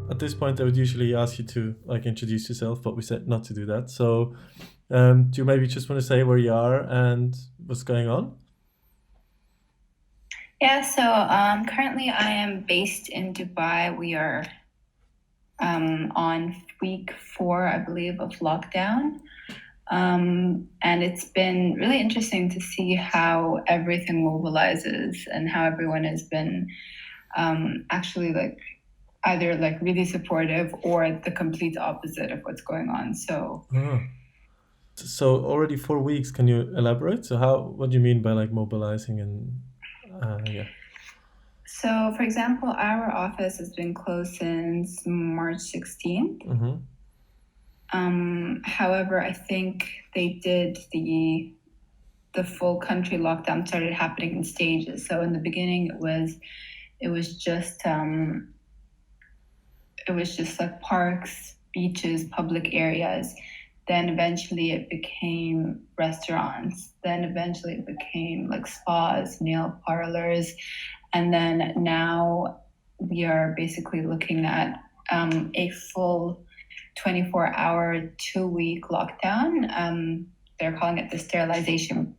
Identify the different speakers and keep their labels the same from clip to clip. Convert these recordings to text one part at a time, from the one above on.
Speaker 1: at this point, I would usually ask you to like introduce yourself, but we said not to do that. So, do you maybe just want to say where you are and what's going on?
Speaker 2: Yeah, so currently I am based in Dubai. We are on week 4, I believe, of lockdown. And it's been really interesting to see how everything mobilizes and how everyone has been actually like either like really supportive or the complete opposite of what's going on. So
Speaker 1: Oh. So already 4 weeks. Can you elaborate? So how? What do you mean by like mobilizing and yeah.
Speaker 2: so for example, our office has been closed since March 16th.
Speaker 1: Mm-hmm.
Speaker 2: However, I think they did the full country lockdown started happening in stages. So in the beginning, it was just like parks, beaches, public areas. Then eventually it became restaurants. Then eventually it became like spas, nail parlors, and then now we are basically looking at a full 24-hour, 2-week lockdown. They're calling it the sterilization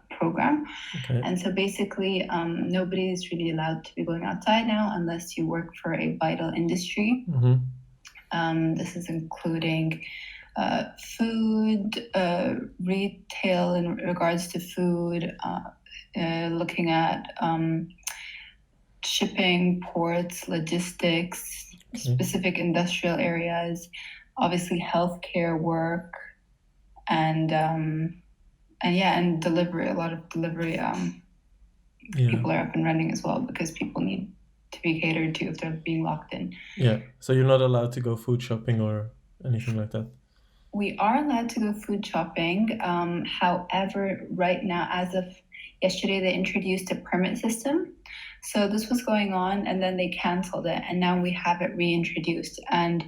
Speaker 2: program.
Speaker 1: Okay.
Speaker 2: And so basically, nobody is really allowed to be going outside now unless you work for a vital industry.
Speaker 1: Mm-hmm.
Speaker 2: This is including food, retail in regards to food, looking at shipping, ports, logistics,
Speaker 1: Okay.
Speaker 2: specific industrial areas, obviously healthcare work, and yeah, and delivery. A lot of delivery
Speaker 1: Yeah.
Speaker 2: people are up and running as well because people need to be catered to if they're being locked in.
Speaker 1: Yeah. So you're not allowed to go food shopping or anything like that.
Speaker 2: We are allowed to go food shopping. However, right now, as of yesterday, they introduced a permit system. So this was going on, and then they canceled it, and now we have it reintroduced. And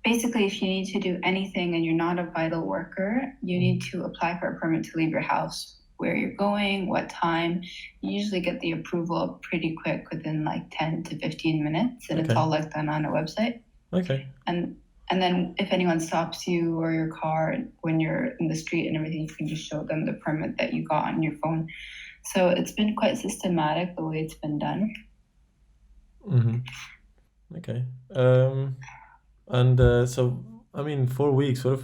Speaker 2: basically, if you need to do anything and you're not a vital worker, you need to apply for a permit to leave your house. Where you're going, what time. You usually get the approval pretty quick within like 10 to 15 minutes, and it's
Speaker 1: Okay.
Speaker 2: all like done on a website.
Speaker 1: Okay.
Speaker 2: And and then if anyone stops you or your car when you're in the street and everything, you can just show them the permit that you got on your phone. So it's been quite systematic the way it's been done.
Speaker 1: Mm-hmm. Okay. And so I mean, 4 weeks. What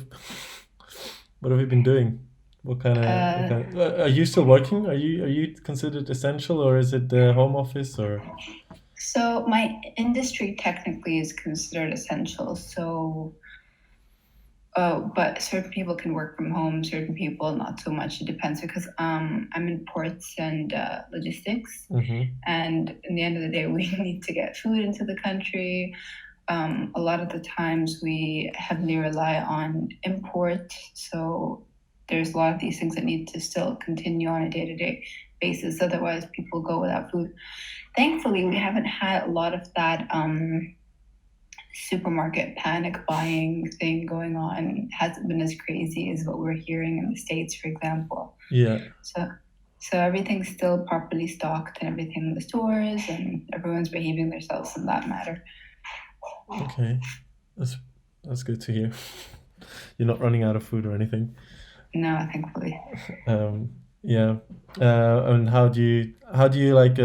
Speaker 1: have you been doing?
Speaker 2: Uh,
Speaker 1: Are you still working? Are you considered essential, or is it the home office, or?
Speaker 2: so my industry technically is considered essential. So, but certain people can work from home, certain people not so much. It depends because I'm in ports and logistics,
Speaker 1: Mm-hmm.
Speaker 2: and in the end of the day, we need to get food into the country. A lot of the times we heavily rely on import. So there's a lot of these things that need to still continue on a day to day basis. Otherwise, people go without food. Thankfully, we haven't had a lot of that supermarket panic buying thing going on. It hasn't been as crazy as what we're hearing in the States, for example.
Speaker 1: Yeah.
Speaker 2: So so everything's still properly stocked and everything in the stores and everyone's behaving themselves in that matter.
Speaker 1: Okay. That's that's good to hear. You're not running out of food or anything.
Speaker 2: No, thankfully.
Speaker 1: Yeah. And how do you like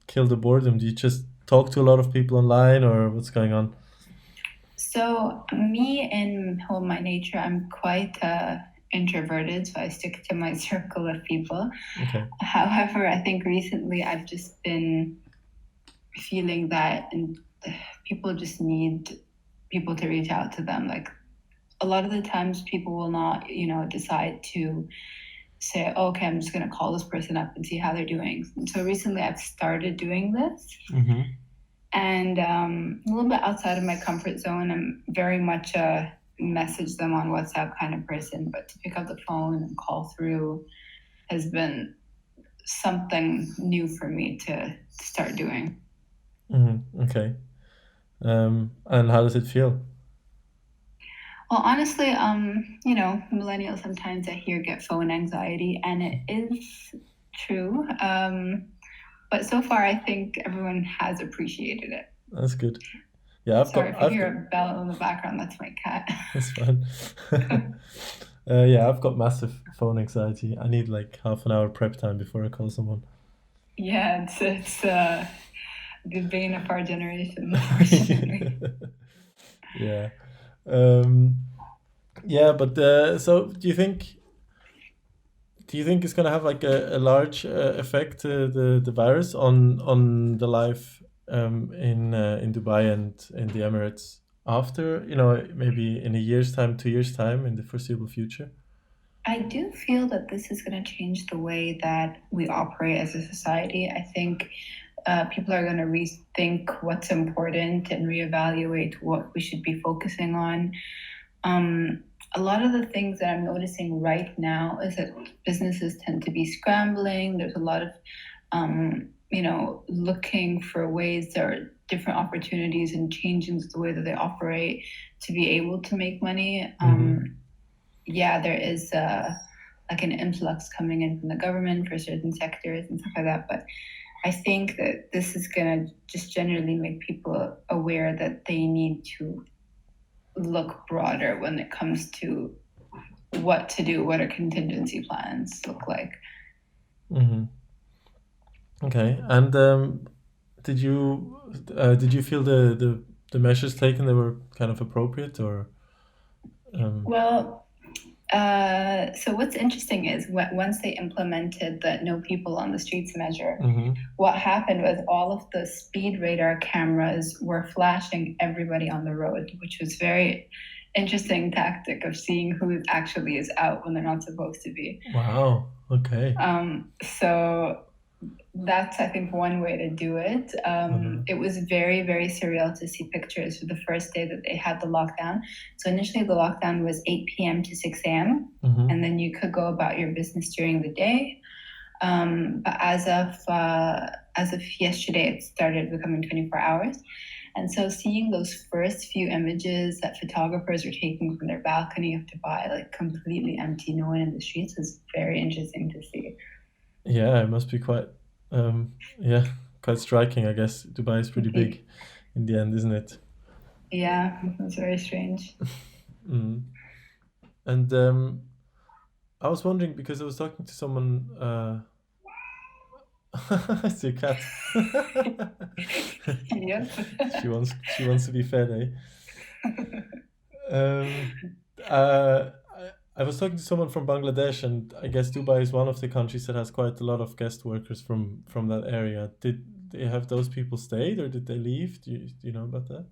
Speaker 1: kill the boredom? Do you just talk to a lot of people online, or what's going on?
Speaker 2: So me in home my nature, I'm quite introverted, so I stick to my circle of people.
Speaker 1: Okay.
Speaker 2: However, I think recently I've just been feeling that and people just need people to reach out to them. Like a lot of the times people will not, decide to say, oh, okay, I'm just going to call this person up and see how they're doing. And so recently I've started doing this
Speaker 1: Mm-hmm.
Speaker 2: and a little bit outside of my comfort zone. I'm very much a message them on WhatsApp kind of person, but to pick up the phone and call through has been something new for me to start doing.
Speaker 1: Mm-hmm. Okay. And how does it feel?
Speaker 2: Well, honestly, millennials sometimes I hear get phone anxiety, and it is true. But so far, I think everyone has appreciated it.
Speaker 1: That's good. Yeah,
Speaker 2: Sorry if you
Speaker 1: I've
Speaker 2: hear
Speaker 1: got.
Speaker 2: a bell in the background, that's my cat.
Speaker 1: It's fine. Yeah, I've got massive phone anxiety. I need like half an hour prep time before I call someone.
Speaker 2: Yeah, it's the bane of our generation, unfortunately.
Speaker 1: Yeah. Um, yeah, but so do you think it's gonna have like a large effect, the virus on the life in Dubai and in the Emirates after, maybe in a year's time, 2 years' time, in the foreseeable future?
Speaker 2: I do feel that this is going to change the way that we operate as a society. I think people are going to rethink what's important and reevaluate what we should be focusing on. Um, a lot of the things that I'm noticing right now is that businesses tend to be scrambling. There's a lot of, looking for ways or different opportunities and changing the way that they operate to be able to make money.
Speaker 1: Mm-hmm.
Speaker 2: Yeah, there is like an influx coming in from the government for certain sectors and stuff like that. But I think that this is going to just generally make people aware that they need to look broader when it comes to what to do, what our contingency plans look like.
Speaker 1: Mm-hmm. Okay. And did you feel the measures taken, they were kind of appropriate, or um,
Speaker 2: Well, so what's interesting is once they implemented the no people on the streets measure,
Speaker 1: mm-hmm.
Speaker 2: what happened was all of the speed radar cameras were flashing everybody on the road, which was very interesting tactic of seeing who actually is out when they're not supposed to be.
Speaker 1: Wow. Okay.
Speaker 2: So that's, I think, one way to do it.
Speaker 1: Uh-huh.
Speaker 2: It was very, very surreal to see pictures for the first day that they had the lockdown. So initially, the lockdown was 8 p.m. to 6 a.m.,
Speaker 1: Mm-hmm.
Speaker 2: and then you could go about your business during the day. But as of yesterday, it started becoming 24 hours. And so seeing those first few images that photographers were taking from their balcony of Dubai, like completely empty, no one in the streets, was very interesting to see.
Speaker 1: Yeah, it must be yeah, quite striking. I guess Dubai is pretty
Speaker 2: Yeah,
Speaker 1: big in the end, isn't it?
Speaker 2: yeah, it was very strange.
Speaker 1: Mm. And I was wondering because I was talking to someone. It's your cat.
Speaker 2: Yep.
Speaker 1: She wants to be fed, eh? Um, I was talking to someone from Bangladesh, and I guess Dubai is one of the countries that has quite a lot of guest workers from that area. Did they have those people stayed, or did they leave? Do you know about that?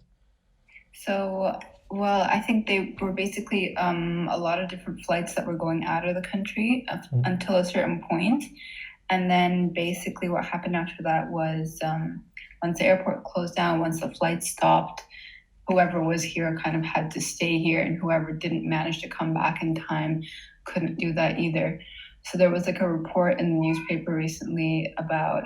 Speaker 2: So, well, I think they were basically a lot of different flights that were going out of the country
Speaker 1: Mm.
Speaker 2: until a certain point. And then basically what happened after that was once the airport closed down, once the flight stopped, whoever was here kind of had to stay here, and whoever didn't manage to come back in time couldn't do that either. So there was like a report in the newspaper recently about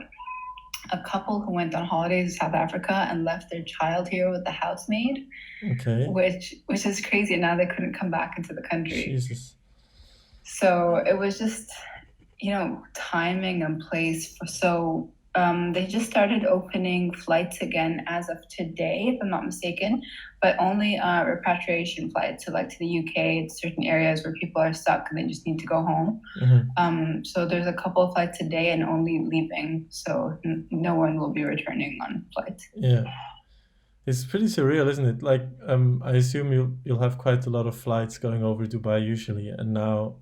Speaker 2: a couple who went on holidays to South Africa and left their child here with the housemaid,
Speaker 1: Okay.
Speaker 2: which is crazy. And now they couldn't come back into the country.
Speaker 1: Jesus.
Speaker 2: So it was just, timing and place. So they just started opening flights again as of today, if I'm not mistaken, but only repatriation flights. So like to the UK, certain areas where people are stuck and they just need to go home.
Speaker 1: Hmm.
Speaker 2: So there's a couple of flights a day and only leaving. So no one will be returning on flights.
Speaker 1: Yeah. It's pretty surreal, isn't it? Like, I assume you'll have quite a lot of flights going over Dubai usually, and now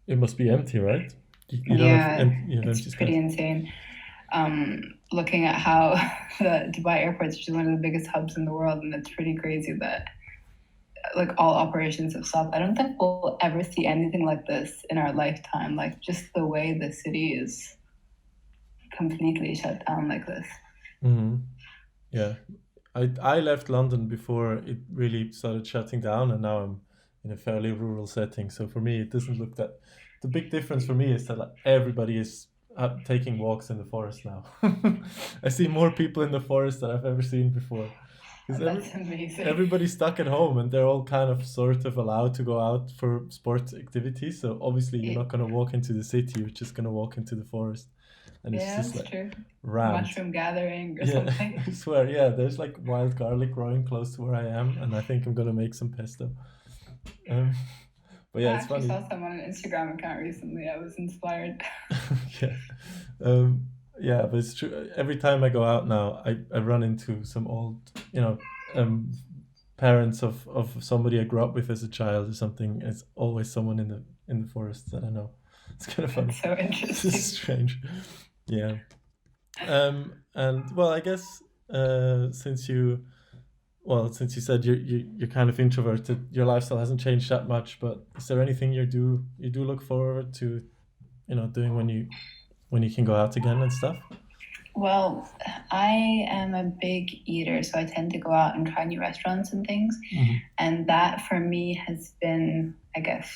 Speaker 1: it must be empty, right? You don't have
Speaker 2: Yeah,
Speaker 1: you have
Speaker 2: it's
Speaker 1: empty
Speaker 2: pretty
Speaker 1: skies.
Speaker 2: insane. Looking at how the Dubai airport is one of the biggest hubs in the world, and it's pretty crazy that like all operations have stopped. I don't think we'll ever see anything like this in our lifetime. Like just the way the city is completely shut down like this.
Speaker 1: Hmm. Yeah, I left London before it really started shutting down, and now I'm in a fairly rural setting. So for me, it doesn't look that. The big difference for me is that like, everybody is taking walks in the forest now. I see more people in the forest than I've ever seen before, because
Speaker 2: That's amazing.
Speaker 1: everybody's stuck at home and they're all kind of sort of allowed to go out for sports activities. So obviously you're not going to walk into the city; you're just going to walk into the forest. and it's
Speaker 2: Yeah,
Speaker 1: just
Speaker 2: that's
Speaker 1: like
Speaker 2: true.
Speaker 1: rammed.
Speaker 2: Mushroom gathering or
Speaker 1: Yeah,
Speaker 2: something.
Speaker 1: I swear. Yeah, there's like wild garlic growing close to where I am, and I think I'm gonna make some pesto. Um, but
Speaker 2: I
Speaker 1: yeah, it's
Speaker 2: actually
Speaker 1: funny.
Speaker 2: saw someone on Instagram account recently. I was inspired.
Speaker 1: Yeah. Um, yeah, but it's true. Every time I go out now, I run into some old, um, parents of somebody I grew up with as a child or something. It's always someone in the forest that I know. It's kind of funny.
Speaker 2: That's so
Speaker 1: It's just
Speaker 2: interesting.
Speaker 1: strange. Yeah. And well, I guess since you said you're kind of introverted, your lifestyle hasn't changed that much. But is there anything you do look forward to, doing when you can go out again and stuff?
Speaker 2: Well, I am a big eater, so I tend to go out and try new restaurants and things.
Speaker 1: Hmm.
Speaker 2: And that for me has been, I guess,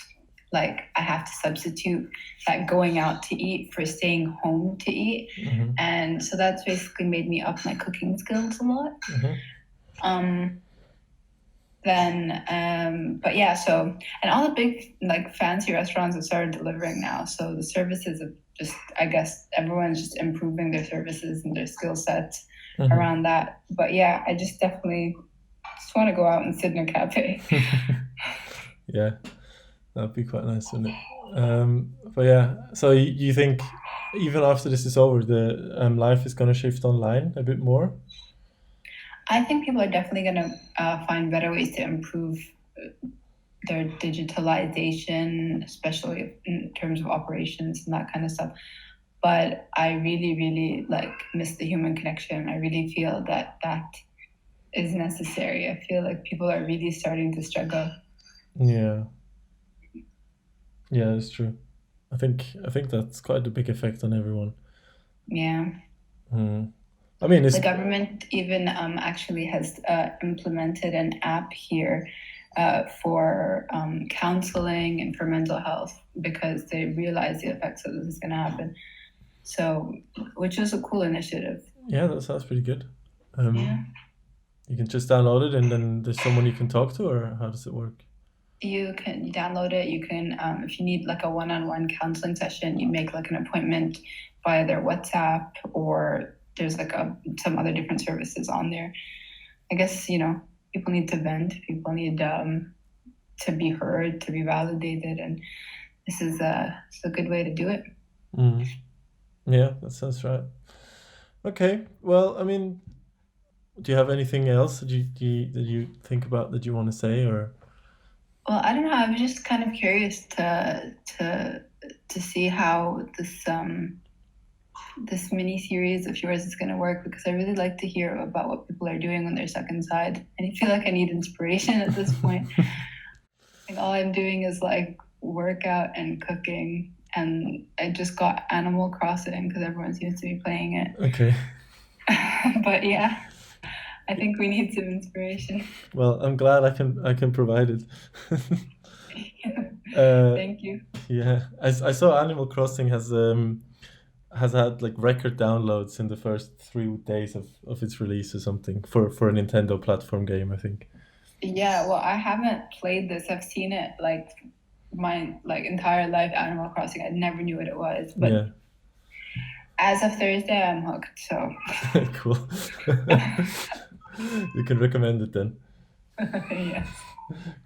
Speaker 2: like I have to substitute that going out to eat for staying home to eat.
Speaker 1: Hmm.
Speaker 2: And so that's basically made me up my cooking skills a lot.
Speaker 1: Hmm.
Speaker 2: Um, but yeah, so, and all the big, like fancy restaurants have started delivering now. So the services have just, I guess, everyone's just improving their services and their skill sets
Speaker 1: Hmm.
Speaker 2: around that. But yeah, I just definitely just want to go out and sit in a cafe.
Speaker 1: Yeah, that'd be quite nice, wouldn't it? But yeah, so you think even after this is over, the life is gonna shift online a bit more?
Speaker 2: I think people are definitely going to find better ways to improve their digitalization, especially in terms of operations and that kind of stuff. But I really, really like miss the human connection. I really feel that that is necessary. I feel like people are really starting to struggle.
Speaker 1: Yeah, yeah, that's true. I think that's quite a big effect on everyone.
Speaker 2: Yeah.
Speaker 1: Mm. I mean,
Speaker 2: The
Speaker 1: it's
Speaker 2: government even actually has implemented an app here for counseling and for mental health because they realize the effects that this is going to happen. So, which is a cool initiative.
Speaker 1: yeah, that sounds pretty good.
Speaker 2: Yeah.
Speaker 1: You can just download it, and then there's someone you can talk to, or how does it work?
Speaker 2: You download it. You can, if you need like a one-on-one counseling session, you make like an appointment via their WhatsApp, or there's like some other different services on there. I guess people need to vent. People need to be heard, to be validated, and it's a good way to do it.
Speaker 1: Mm. Yeah, that sounds right. Okay, well, I mean, do you have anything else that you think about that you want to say, or?
Speaker 2: Well, I don't know. I was just kind of curious to see how this mini series of yours is going to work because I really like to hear about what people are doing when they're stuck inside, and I feel like I need inspiration at this point. Like all I'm doing is like workout and cooking, and I just got Animal Crossing because everyone seems to be playing it.
Speaker 1: Okay.
Speaker 2: But yeah, I think we need some inspiration.
Speaker 1: Well, I'm glad I can provide it. uh,
Speaker 2: Thank you.
Speaker 1: yeah, I saw Animal Crossing has had like record downloads in the first 3 days of its release or something for a Nintendo platform game, I think.
Speaker 2: Yeah, well, I haven't played this. I've seen it like my like entire life, Animal Crossing. I never knew what it was, but
Speaker 1: Yeah.
Speaker 2: as of Thursday, I'm hooked. So
Speaker 1: Cool. You can recommend it then.
Speaker 2: yes,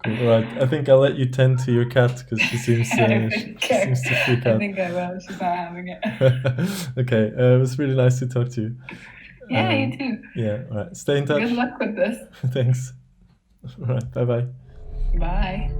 Speaker 1: Cool. All right. I think I'll let you tend to your cat because she seems
Speaker 2: I don't
Speaker 1: she
Speaker 2: really care.
Speaker 1: seems to freak
Speaker 2: I
Speaker 1: out.
Speaker 2: think I will. She's not having it.
Speaker 1: Okay. It was really nice to talk to you.
Speaker 2: Yeah, you too.
Speaker 1: Yeah. All right. Stay in
Speaker 2: Good
Speaker 1: touch.
Speaker 2: luck with this.
Speaker 1: Thanks. All right. Bye bye.
Speaker 2: Bye.